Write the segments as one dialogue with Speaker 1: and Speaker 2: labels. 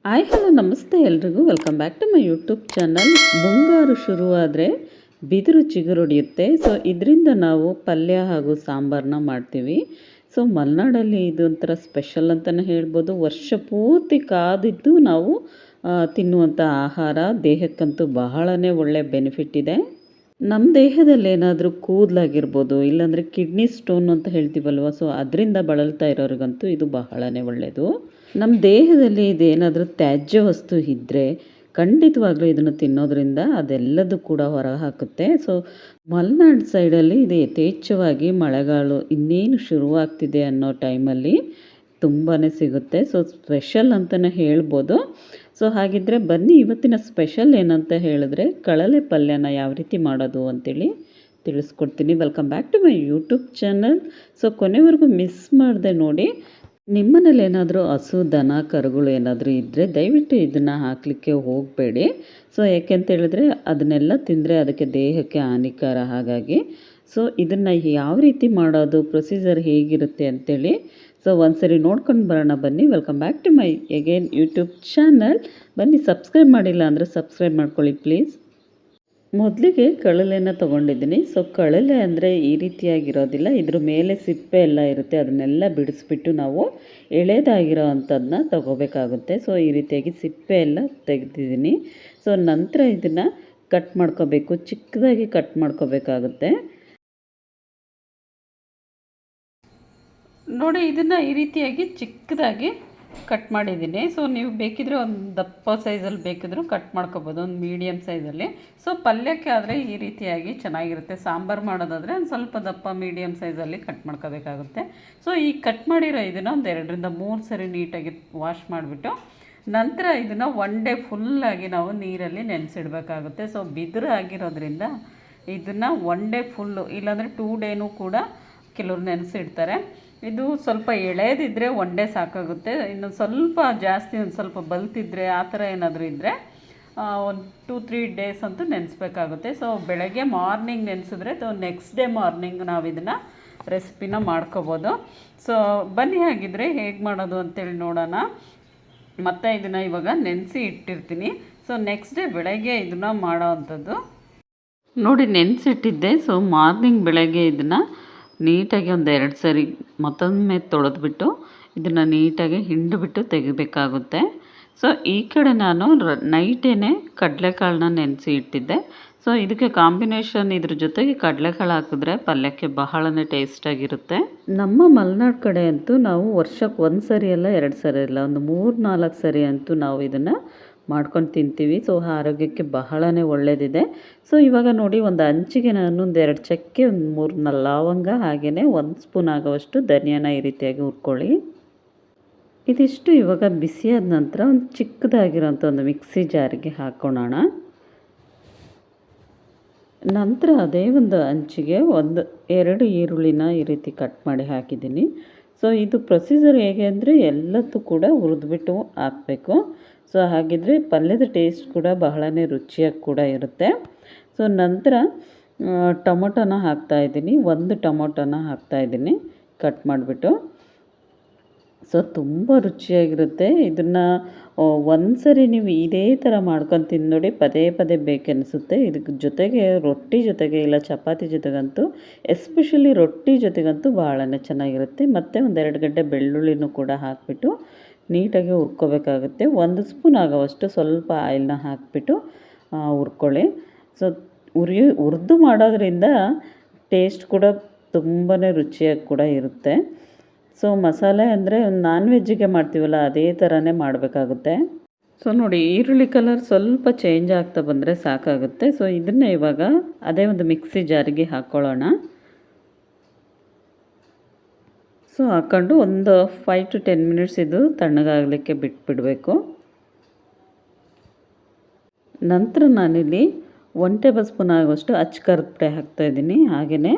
Speaker 1: Hello ನಮಸ್ತೆ ಎಲ್ರಿಗೂ welcome back to my YouTube channel. ಮುಂಗಾರು ಶುರುವಾದರೆ ಬಿದಿರು ಚಿಗುರೊಡೆಯುತ್ತೆ. ಸೊ ಇದರಿಂದ ನಾವು ಪಲ್ಯ ಹಾಗೂ ಸಾಂಬಾರನ್ನ ಮಾಡ್ತೀವಿ. ಸೊ ಮಲೆನಾಡಲ್ಲಿ ಇದೊಂಥರ ಸ್ಪೆಷಲ್ ಅಂತಲೇ ಹೇಳ್ಬೋದು. ವರ್ಷ ಪೂರ್ತಿ ಕಾದಿದ್ದು ನಾವು ತಿನ್ನುವಂಥ ಆಹಾರ. ದೇಹಕ್ಕಂತೂ ಬಹಳನೇ ಒಳ್ಳೆ ಬೆನಿಫಿಟ್ ಇದೆ. ನಮ್ಮ ದೇಹದಲ್ಲಿ ಏನಾದರೂ ಕೂದಲಾಗಿರ್ಬೋದು, ಇಲ್ಲಾಂದರೆ ಕಿಡ್ನಿ ಸ್ಟೋನ್ ಅಂತ ಹೇಳ್ತೀವಲ್ವ, ಸೊ ಅದರಿಂದ ಬಳಲ್ತಾ ಇರೋರಿಗಂತೂ ಇದು ಬಹಳನೇ ಒಳ್ಳೆಯದು. ನಮ್ಮ ದೇಹದಲ್ಲಿ ಇದೇನಾದರೂ ತ್ಯಾಜ್ಯ ವಸ್ತು ಇದ್ದರೆ ಖಂಡಿತವಾಗ್ಲೂ ಇದನ್ನು ತಿನ್ನೋದ್ರಿಂದ ಅದೆಲ್ಲದೂ ಕೂಡ ಹೊರ ಹಾಕುತ್ತೆ. ಸೊ ಮಲೆನಾಡು ಸೈಡಲ್ಲಿ ಇದು ಯಥೇಚ್ಛವಾಗಿ ಮಳೆಗಾಲ ಇನ್ನೇನು ಶುರುವಾಗ್ತಿದೆ ಅನ್ನೋ ಟೈಮಲ್ಲಿ ತುಂಬಾ ಸಿಗುತ್ತೆ. ಸೊ ಸ್ಪೆಷಲ್ ಅಂತಲೇ ಹೇಳ್ಬೋದು. ಸೊ ಹಾಗಿದ್ದರೆ ಬನ್ನಿ, ಇವತ್ತಿನ ಸ್ಪೆಷಲ್ ಏನಂತ ಹೇಳಿದ್ರೆ ಕಳಲೆ ಪಲ್ಯನ ಯಾವ ರೀತಿ ಮಾಡೋದು ಅಂತೇಳಿ ತಿಳಿಸ್ಕೊಡ್ತೀನಿ. Welcome back to my YouTube channel. So ಕೊನೆವರೆಗೂ ಮಿಸ್ ಮಾಡಿದೆ ನೋಡಿ. ನಿಮ್ಮನೇಲಿ ಏನಾದರೂ ಹಸು ದನ ಕರುಗಳು ಏನಾದರೂ ಇದ್ದರೆ ದಯವಿಟ್ಟು ಇದನ್ನು ಹಾಕಲಿಕ್ಕೆ ಹೋಗಬೇಡಿ. ಸೊ ಯಾಕೆಂತ ಹೇಳಿದ್ರೆ ಅದನ್ನೆಲ್ಲ ತಿಂದರೆ ಅದಕ್ಕೆ ದೇಹಕ್ಕೆ ಹಾನಿಕರ. ಹಾಗಾಗಿ ಸೊ ಇದನ್ನು ಯಾವ ರೀತಿ ಮಾಡೋದು, ಪ್ರೊಸೀಜರ್ ಹೇಗಿರುತ್ತೆ ಅಂಥೇಳಿ ಸೊ ಒಂದ್ಸರಿ ನೋಡ್ಕೊಂಡು ಬರೋಣ ಬನ್ನಿ. Welcome back to my again YouTube channel. ಬನ್ನಿ, ಸಬ್ಸ್ಕ್ರೈಬ್ ಮಾಡಿಲ್ಲ ಅಂದರೆ ಸಬ್ಸ್ಕ್ರೈಬ್ ಮಾಡ್ಕೊಳ್ಳಿ ಪ್ಲೀಸ್. ಮೊದಲಿಗೆ ಕಳಲೆನ ತೊಗೊಂಡಿದ್ದೀನಿ. ಸೊ ಕಳಲೆ ಅಂದರೆ ಈ ರೀತಿಯಾಗಿರೋದಿಲ್ಲ, ಇದ್ರ ಮೇಲೆ ಸಿಪ್ಪೆ ಎಲ್ಲ ಇರುತ್ತೆ, ಅದನ್ನೆಲ್ಲ ಬಿಡಿಸ್ಬಿಟ್ಟು ನಾವು ಎಳೆದಾಗಿರೋ ಅಂಥದ್ದನ್ನ ತೊಗೋಬೇಕಾಗುತ್ತೆ. ಸೊ ಈ ರೀತಿಯಾಗಿ ಸಿಪ್ಪೆ ಎಲ್ಲ ತೆಗೆದಿದ್ದೀನಿ. ಸೊ ನಂತರ ಇದನ್ನು ಕಟ್ ಮಾಡ್ಕೋಬೇಕು, ಚಿಕ್ಕದಾಗಿ ಕಟ್ ಮಾಡ್ಕೋಬೇಕಾಗುತ್ತೆ. ನೋಡಿ, ಇದನ್ನು ಈ ರೀತಿಯಾಗಿ ಚಿಕ್ಕದಾಗಿ ಕಟ್ ಮಾಡಿದ್ದೀನಿ. ಸೊ ನೀವು ಬೇಕಿದ್ರೆ ಒಂದು ದಪ್ಪ ಸೈಜಲ್ಲಿ ಬೇಕಿದ್ರೂ ಕಟ್ ಮಾಡ್ಕೊಬೋದು, ಒಂದು ಮೀಡಿಯಮ್ ಸೈಜಲ್ಲಿ. ಸೊ ಪಲ್ಯಕ್ಕೆ ಆದರೆ ಈ ರೀತಿಯಾಗಿ ಚೆನ್ನಾಗಿರುತ್ತೆ. ಸಾಂಬಾರು ಮಾಡೋದಾದರೆ ಒಂದು ಸ್ವಲ್ಪ ದಪ್ಪ ಮೀಡಿಯಮ್ ಸೈಜಲ್ಲಿ ಕಟ್ ಮಾಡ್ಕೋಬೇಕಾಗುತ್ತೆ. ಸೊ ಈ ಕಟ್ ಮಾಡಿರೋ ಇದನ್ನು ಒಂದು 2-3 ಸರಿ ನೀಟಾಗಿ ವಾಶ್ ಮಾಡಿಬಿಟ್ಟು ನಂತರ ಇದನ್ನು 1 ಡೇ ಫುಲ್ಲಾಗಿ ನಾವು ನೀರಲ್ಲಿ ನೆನೆಸಿಡ್ಬೇಕಾಗುತ್ತೆ. ಸೊ ಬಿದಿರು ಆಗಿರೋದ್ರಿಂದ ಇದನ್ನು 1 ಡೇ ಫುಲ್ಲು, ಇಲ್ಲಾಂದರೆ 2 ಡೇನೂ ಕೂಡ ಕೆಲವ್ರು ನೆನೆಸಿಡ್ತಾರೆ. ಇದು ಸ್ವಲ್ಪ ಎಳೆದಿದ್ದರೆ 1 ಡೇ ಸಾಕಾಗುತ್ತೆ. ಇನ್ನು ಸ್ವಲ್ಪ ಜಾಸ್ತಿ ಒಂದು ಸ್ವಲ್ಪ ಬಲ್ತಿದ್ರೆ ಆ ಥರ ಏನಾದರೂ ಇದ್ದರೆ ಒಂದು 2-3 ಡೇಸ್ ಅಂತೂ ನೆನೆಸ್ಬೇಕಾಗುತ್ತೆ. ಸೊ ಬೆಳಗ್ಗೆ ಮಾರ್ನಿಂಗ್ ನೆನೆಸಿದ್ರೆ ನೆಕ್ಸ್ಟ್ ಡೇ ಮಾರ್ನಿಂಗ್ ನಾವು ಇದನ್ನು ರೆಸಿಪಿನ ಮಾಡ್ಕೋಬೋದು. ಸೊ ಬನ್ನಿ, ಹಾಗಿದ್ರೆ ಹೇಗೆ ಮಾಡೋದು ಅಂತೇಳಿ ನೋಡೋಣ. ಮತ್ತು ಇದನ್ನು ಇವಾಗ ನೆನೆಸಿ ಇಟ್ಟಿರ್ತೀನಿ. ಸೊ ನೆಕ್ಸ್ಟ್ ಡೇ ಬೆಳಗ್ಗೆ ಇದನ್ನು ಮಾಡೋ ಅಂಥದ್ದು ನೋಡಿ. ನೆನೆಸಿಟ್ಟಿದ್ದೆ. ಸೊ ಮಾರ್ನಿಂಗ್ ಬೆಳಗ್ಗೆ ಇದನ್ನು ನೀಟಾಗಿ ಒಂದು 2 ಸರಿ ಮತ್ತೊಮ್ಮೆ ತೊಳೆದ್ಬಿಟ್ಟು ಇದನ್ನು ನೀಟಾಗಿ ಹಿಂಡಿಬಿಟ್ಟು ತೆಗಿಬೇಕಾಗುತ್ತೆ. ಸೊ ಈ ಕಡೆ ನಾನು ನೈಟೇನೆ ಕಡಲೆಕಾಳನ್ನ ನೆನೆಸಿ ಇಟ್ಟಿದ್ದೆ. ಸೊ ಇದಕ್ಕೆ ಕಾಂಬಿನೇಷನ್ ಇದ್ರ ಜೊತೆಗೆ ಕಡಲೆಕಾಳು ಹಾಕಿದ್ರೆ ಪಲ್ಯಕ್ಕೆ ಬಹಳನೇ ಟೇಸ್ಟಾಗಿರುತ್ತೆ. ನಮ್ಮ ಮಲೆನಾಡು ಕಡೆ ಅಂತೂ ನಾವು ವರ್ಷಕ್ಕೆ 1 ಸರಿ ಅಲ್ಲ 2 ಸರಿ ಅಲ್ಲ, ಒಂದು 3-4 ಸರಿ ಅಂತೂ ನಾವು ಇದನ್ನು ಮಾಡ್ಕೊಂಡು ತಿಂತೀವಿ. ಸೊ ಆರೋಗ್ಯಕ್ಕೆ ಬಹಳನೇ ಒಳ್ಳೆಯದಿದೆ. ಸೊ ಇವಾಗ ನೋಡಿ, ಒಂದು ಹಂಚಿಗೆ ನಾನು ಒಂದು 2 ಚಕ್ಕೆ, ಒಂದು 3 ಲವಂಗ, ಹಾಗೆಯೇ 1 ಸ್ಪೂನ್ ಆಗೋವಷ್ಟು ಧನಿಯಾನ ಈ ರೀತಿಯಾಗಿ ಹುರ್ಕೊಳ್ಳಿ. ಇದಿಷ್ಟು ಇವಾಗ ಬಿಸಿಯಾದ ನಂತರ ಒಂದು ಚಿಕ್ಕದಾಗಿರೋಂಥ ಒಂದು ಮಿಕ್ಸಿ ಜಾರಿಗೆ ಹಾಕ್ಕೊಳ್ಳೋಣ. ನಂತರ ಅದೇ ಒಂದು ಹಂಚಿಗೆ 1-2 ಈರುಳ್ಳಿನ ಈ ರೀತಿ ಕಟ್ ಮಾಡಿ ಹಾಕಿದ್ದೀನಿ. ಸೊ ಇದು ಪ್ರೊಸೀಜರ್ ಹೇಗೆ ಅಂದರೆ ಎಲ್ಲದೂ ಕೂಡ ಹುರಿದ್ಬಿಟ್ಟು ಹಾಕಬೇಕು. ಸೊ ಹಾಗಿದ್ರೆ ಪಲ್ಯದ ಟೇಸ್ಟ್ ಕೂಡ ಬಹಳನೇ ರುಚಿಯಾಗಿ ಕೂಡ ಇರುತ್ತೆ. ಸೊ ನಂತರ ಟೊಮೊಟೊನ ಹಾಕ್ತಾಯಿದ್ದೀನಿ, 1 ಟೊಮೊಟೊನ ಹಾಕ್ತಾಯಿದ್ದೀನಿ ಕಟ್ ಮಾಡಿಬಿಟ್ಟು. ಸೊ ತುಂಬ ರುಚಿಯಾಗಿರುತ್ತೆ. ಇದನ್ನು ಒಂದು ಸರಿ ನೀವು ಇದೇ ಥರ ಮಾಡ್ಕೊಂಡು ತಿಂದು ನೋಡಿ, ಪದೇ ಪದೇ ಬೇಕನ್ನಿಸುತ್ತೆ. ಇದಕ್ಕೆ ಜೊತೆಗೆ ರೊಟ್ಟಿ ಜೊತೆಗೆ ಇಲ್ಲ ಚಪಾತಿ ಜೊತೆಗಂತೂ, ಎಸ್ಪೆಷಲಿ ರೊಟ್ಟಿ ಜೊತೆಗಂತೂ ಭಾಳನೇ ಚೆನ್ನಾಗಿರುತ್ತೆ. ಮತ್ತು 1-2 ಗಡ್ಡೆ ಬೆಳ್ಳುಳ್ಳಿನೂ ಕೂಡ ಹಾಕಿಬಿಟ್ಟು ನೀಟಾಗಿ ಹುರ್ಕೋಬೇಕಾಗುತ್ತೆ. 1 ಸ್ಪೂನ್ ಆಗೋವಷ್ಟು ಸ್ವಲ್ಪ ಆಯಿಲ್ನ ಹಾಕಿಬಿಟ್ಟು ಹುರ್ಕೊಳ್ಳಿ. ಸೊ ಹುರಿದು ಮಾಡೋದ್ರಿಂದ ಟೇಸ್ಟ್ ಕೂಡ ತುಂಬಾ ರುಚಿಯಾಗಿ ಕೂಡ ಇರುತ್ತೆ. ಸೊ ಮಸಾಲೆ ಅಂದರೆ ನಾನ್ ವೆಜ್ಜಿಗೆ ಮಾಡ್ತೀವಲ್ಲ ಅದೇ ಥರನೇ ಮಾಡಬೇಕಾಗುತ್ತೆ. ಸೊ ನೋಡಿ, ಈರುಳ್ಳಿ ಕಲರ್ ಸ್ವಲ್ಪ ಚೇಂಜ್ ಆಗ್ತಾ ಬಂದರೆ ಸಾಕಾಗುತ್ತೆ. ಸೊ ಇದನ್ನೇ ಇವಾಗ ಅದೇ ಒಂದು ಮಿಕ್ಸಿ ಜಾರಿಗೆ ಹಾಕ್ಕೊಳ್ಳೋಣ. ಸೊ ಹಾಕ್ಕೊಂಡು ಒಂದು 5-10 ಮಿನಿಟ್ಸ್ ಇದು ತಣ್ಣಗಾಗಲಿಕ್ಕೆ ಬಿಟ್ಬಿಡಬೇಕು. ನಂತರ ನಾನಿಲ್ಲಿ 1 ಟೇಬಲ್ ಸ್ಪೂನ್ ಆಗುವಷ್ಟು ಅಚ್ಚ ಖಾರದ ಪುಡಿ ಹಾಕ್ತಾಯಿದ್ದೀನಿ. ಹಾಗೆಯೇ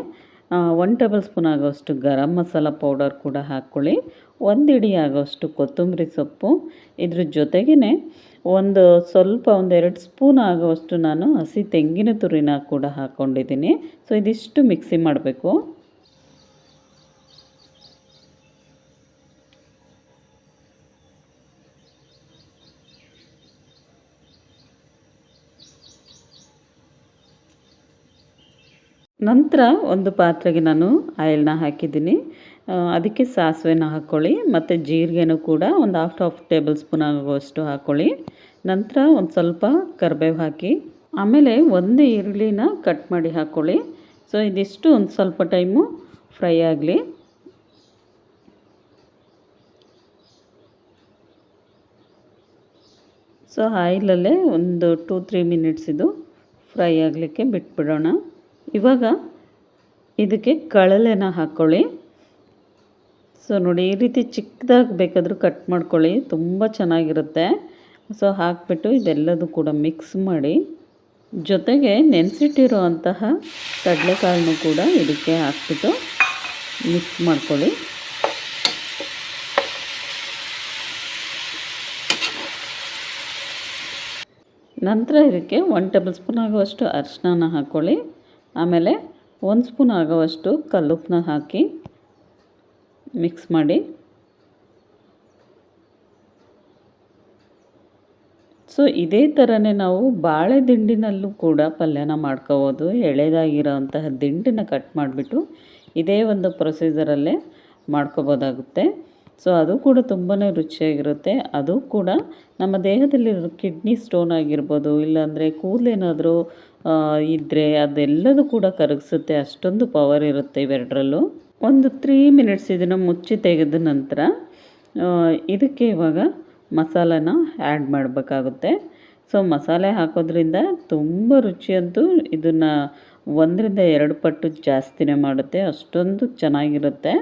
Speaker 1: 1 ಟೇಬಲ್ ಸ್ಪೂನ್ ಆಗೋಷ್ಟು ಗರಂ ಮಸಾಲ ಪೌಡರ್ ಕೂಡ ಹಾಕ್ಕೊಳ್ಳಿ. 1 ಹಿಡಿ ಆಗೋಷ್ಟು ಕೊತ್ತಂಬರಿ ಸೊಪ್ಪು, ಇದ್ರ ಜೊತೆಗೇ ಒಂದು 2 ಸ್ಪೂನ್ ಆಗುವಷ್ಟು ನಾನು ಹಸಿ ತೆಂಗಿನ ತುರಿನ ಕೂಡ ಹಾಕ್ಕೊಂಡಿದ್ದೀನಿ. ಸೊ ಇದಿಷ್ಟು ಮಿಕ್ಸಿ ಮಾಡಬೇಕು. ನಂತರ ಒಂದು ಪಾತ್ರೆಗೆ ನಾನು ಆಯಿಲ್ನ ಹಾಕಿದ್ದೀನಿ. ಅದಕ್ಕೆ ಸಾಸಿವೆನ ಹಾಕ್ಕೊಳ್ಳಿ ಮತ್ತು ಜೀರಿಗೆನೂ ಕೂಡ ಒಂದು ಹಾಫ್ ಟೇಬಲ್ ಸ್ಪೂನ್ ಆಗುವಷ್ಟು ಹಾಕ್ಕೊಳ್ಳಿ. ನಂತರ ಒಂದು ಸ್ವಲ್ಪ ಕರಿಬೇವು ಹಾಕಿ ಆಮೇಲೆ ಒಂದು ಈರುಳ್ಳಿನ ಕಟ್ ಮಾಡಿ ಹಾಕ್ಕೊಳ್ಳಿ. ಸೊ ಇದಿಷ್ಟು ಒಂದು ಸ್ವಲ್ಪ ಟೈಮು ಫ್ರೈ ಆಗಲಿ. ಸೊ ಆಯಿಲಲ್ಲೇ ಒಂದು 2-3 ಮಿನಿಟ್ಸ್ ಇದು ಫ್ರೈ ಆಗಲಿಕ್ಕೆ ಬಿಟ್ಬಿಡೋಣ. ಇವಾಗ ಇದಕ್ಕೆ ಕಳಲೆನ ಹಾಕ್ಕೊಳ್ಳಿ. ಸೊ ನೋಡಿ, ಈ ರೀತಿ ಚಿಕ್ಕದಾಗಿ ಬೇಕಾದರೂ ಕಟ್ ಮಾಡ್ಕೊಳ್ಳಿ, ತುಂಬ ಚೆನ್ನಾಗಿರುತ್ತೆ. ಸೊ ಹಾಕಿಬಿಟ್ಟು ಇದೆಲ್ಲದೂ ಕೂಡ ಮಿಕ್ಸ್ ಮಾಡಿ, ಜೊತೆಗೆ ನೆನೆಸಿಟ್ಟಿರೋ ಅಂತಹ ಕಡಲೆಕಾಳನ್ನು ಕೂಡ ಇದಕ್ಕೆ ಹಾಕ್ಬಿಟ್ಟು ಮಿಕ್ಸ್ ಮಾಡ್ಕೊಳ್ಳಿ. ನಂತರ ಇದಕ್ಕೆ 1 ಟೇಬಲ್ ಸ್ಪೂನ್ ಆಗುವಷ್ಟು ಅರಿಶಿನ ಹಾಕ್ಕೊಳ್ಳಿ. ಆಮೇಲೆ 1 ಸ್ಪೂನ್ ಆಗುವಷ್ಟು ಕಲ್ಲುಪ್ಪನ್ನ ಹಾಕಿ ಮಿಕ್ಸ್ ಮಾಡಿ. ಸೊ ಇದೇ ಥರನೇ ನಾವು ಬಾಳೆ ದಿಂಡಿನಲ್ಲೂ ಕೂಡ ಪಲ್ಯನ ಮಾಡ್ಕೋಬೋದು. ಎಳೆದಾಗಿರೋಂತಹ ದಿಂಡನ್ನ ಕಟ್ ಮಾಡಿಬಿಟ್ಟು ಇದೇ ಒಂದು ಪ್ರೊಸೀಜರಲ್ಲೇ ಮಾಡ್ಕೋಬೋದಾಗುತ್ತೆ. ಸೊ ಅದು ಕೂಡ ತುಂಬಾ ರುಚಿಯಾಗಿರುತ್ತೆ. ಅದು ಕೂಡ ನಮ್ಮ ದೇಹದಲ್ಲಿರೋ ಕಿಡ್ನಿ ಸ್ಟೋನ್ ಆಗಿರ್ಬೋದು, ಇಲ್ಲಾಂದರೆ ಕೂದಲೇನಾದರೂ ಇದ್ದರೆ ಅದೆಲ್ಲದೂ ಕೂಡ ಕರಗಿಸುತ್ತೆ. ಅಷ್ಟೊಂದು ಪವರ್ ಇರುತ್ತೆ ಇವೆರಡರಲ್ಲೂ. ಒಂದು 3 ಮಿನಿಟ್ಸ್ ಇದನ್ನು ಮುಚ್ಚಿ ತೆಗೆದ ನಂತರ ಇದಕ್ಕೆ ಇವಾಗ ಮಸಾಲನ ಆ್ಯಡ್ ಮಾಡಬೇಕಾಗುತ್ತೆ. ಸೊ ಮಸಾಲೆ ಹಾಕೋದ್ರಿಂದ ತುಂಬ ರುಚಿಯಂತೂ ಇದನ್ನು 1-2 ಪಟ್ಟು ಜಾಸ್ತಿನೇ ಮಾಡುತ್ತೆ. ಅಷ್ಟೊಂದು ಚೆನ್ನಾಗಿರುತ್ತೆ.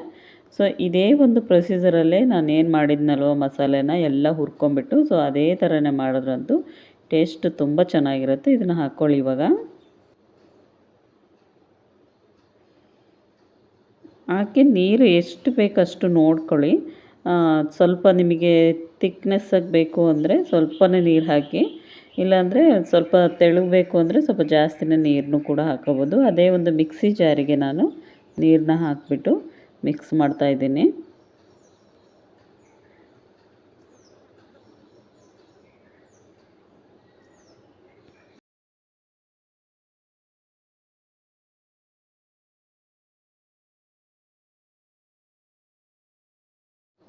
Speaker 1: ಸೊ ಇದೇ ಒಂದು ಪ್ರೊಸೀಜರಲ್ಲೇ ನಾನು ಏನು ಮಾಡಿದ್ನಲ್ವ ಮಸಾಲೆನ ಎಲ್ಲ ಹುರ್ಕೊಂಬಿಟ್ಟು, ಸೊ ಅದೇ ಥರನೇ ಮಾಡಿದ್ರಂತೂ ಟೇಸ್ಟ್ ತುಂಬ ಚೆನ್ನಾಗಿರುತ್ತೆ. ಇದನ್ನು ಹಾಕ್ಕೊಳ್ಳಿ. ಇವಾಗ ಹಾಕಿ ನೀರು ಎಷ್ಟು ಬೇಕಷ್ಟು ನೋಡ್ಕೊಳ್ಳಿ. ಸ್ವಲ್ಪ ನಿಮಗೆ ಥಿಕ್ನೆಸ್ಸಾಗಿ ಬೇಕು ಅಂದರೆ ಸ್ವಲ್ಪನೇ ನೀರು ಹಾಕಿ, ಇಲ್ಲಾಂದರೆ ಸ್ವಲ್ಪ ತೆಳುಗಬೇಕು ಅಂದರೆ ಸ್ವಲ್ಪ ಜಾಸ್ತಿನೇ ನೀರನ್ನು ಕೂಡ ಹಾಕೋಬೋದು. ಅದೇ ಒಂದು ಮಿಕ್ಸಿ ಜಾರಿಗೆ ನಾನು ನೀರನ್ನ ಹಾಕಿಬಿಟ್ಟು ಮಿಕ್ಸ್ ಮಾಡ್ತಾಯಿದ್ದೀನಿ.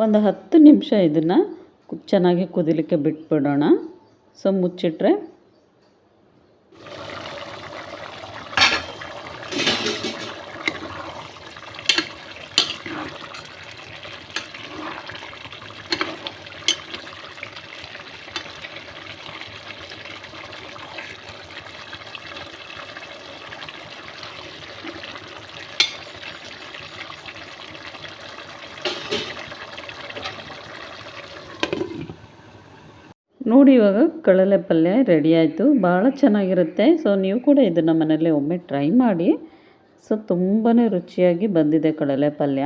Speaker 1: ಒಂದು 10 ನಿಮಿಷ ಇದನ್ನು ಚೆನ್ನಾಗಿ ಕುದಿಲಿಕ್ಕೆ ಬಿಟ್ಬಿಡೋಣ. ಸೊ ಮುಚ್ಚಿಟ್ರೆ ನೋಡಿ, ಇವಾಗ ಕಡಲೆ ಪಲ್ಯ ರೆಡಿ ಆಯಿತು. ಭಾಳ ಚೆನ್ನಾಗಿರುತ್ತೆ. ಸೊ ನೀವು ಕೂಡ ಇದನ್ನು ಮನೆಯಲ್ಲೇ ಒಮ್ಮೆ ಟ್ರೈ ಮಾಡಿ. ಸೊ ತುಂಬಾ ರುಚಿಯಾಗಿ ಬಂದಿದೆ ಕಡಲೆ ಪಲ್ಯ.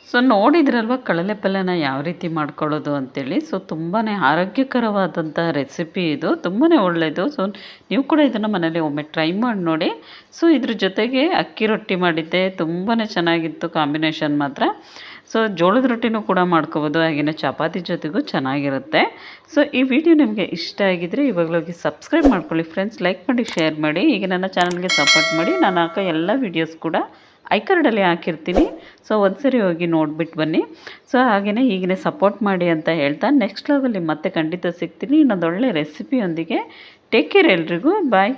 Speaker 1: ಸೊ ನೋಡಿದ್ರಲ್ವ ಕಡಲೆ ಪಲ್ಯನ ಯಾವ ರೀತಿ ಮಾಡ್ಕೊಳ್ಳೋದು ಅಂತೇಳಿ. ಸೊ ತುಂಬಾ ಆರೋಗ್ಯಕರವಾದಂಥ ರೆಸಿಪಿ ಇದು, ತುಂಬಾ ಒಳ್ಳೆಯದು. ಸೊ ನೀವು ಕೂಡ ಇದನ್ನು ಮನೇಲಿ ಒಮ್ಮೆ ಟ್ರೈ ಮಾಡಿ ನೋಡಿ. ಸೊ ಇದ್ರ ಜೊತೆಗೆ ಅಕ್ಕಿ ರೊಟ್ಟಿ ಮಾಡಿದ್ದೆ, ತುಂಬಾ ಚೆನ್ನಾಗಿತ್ತು ಕಾಂಬಿನೇಷನ್ ಮಾತ್ರ. ಸೊ ಜೋಳದ ರೊಟ್ಟಿನೂ ಕೂಡ ಮಾಡ್ಕೋಬೋದು, ಹಾಗೆಯೇ ಚಪಾತಿ ಜೊತೆಗೂ ಚೆನ್ನಾಗಿರುತ್ತೆ. ಸೊ ಈ ವಿಡಿಯೋ ನಿಮಗೆ ಇಷ್ಟ ಆಗಿದ್ದರೆ ಇವಾಗಲೋಗಿ ಸಬ್ಸ್ಕ್ರೈಬ್ ಮಾಡ್ಕೊಳ್ಳಿ ಫ್ರೆಂಡ್ಸ್, ಲೈಕ್ ಮಾಡಿ, ಶೇರ್ ಮಾಡಿ. ಈಗ ನನ್ನ ಚಾನಲ್ಗೆ ಸಪೋರ್ಟ್ ಮಾಡಿ. ನಾನು ಹಾಕೋ ಎಲ್ಲ ವೀಡಿಯೋಸ್ ಕೂಡ ಐಕಾರ್ಡಲ್ಲಿ ಹಾಕಿರ್ತೀನಿ. ಸೊ ಒಂದ್ಸರಿ ಹೋಗಿ ನೋಡಿಬಿಟ್ಟು ಬನ್ನಿ. ಸೊ ಹಾಗೆಯೇ ಹೀಗೆ ಸಪೋರ್ಟ್ ಮಾಡಿ ಅಂತ ಹೇಳ್ತಾ ನೆಕ್ಸ್ಟ್ ಲಾಗಲ್ಲಿ ಮತ್ತೆ ಖಂಡಿತ ಸಿಗ್ತೀನಿ ಇನ್ನೊಂದು ಒಳ್ಳೆ ರೆಸಿಪಿಯೊಂದಿಗೆ. ಟೇಕ್ ಕೇರ್ ಎಲ್ರಿಗೂ. ಬಾಯ್.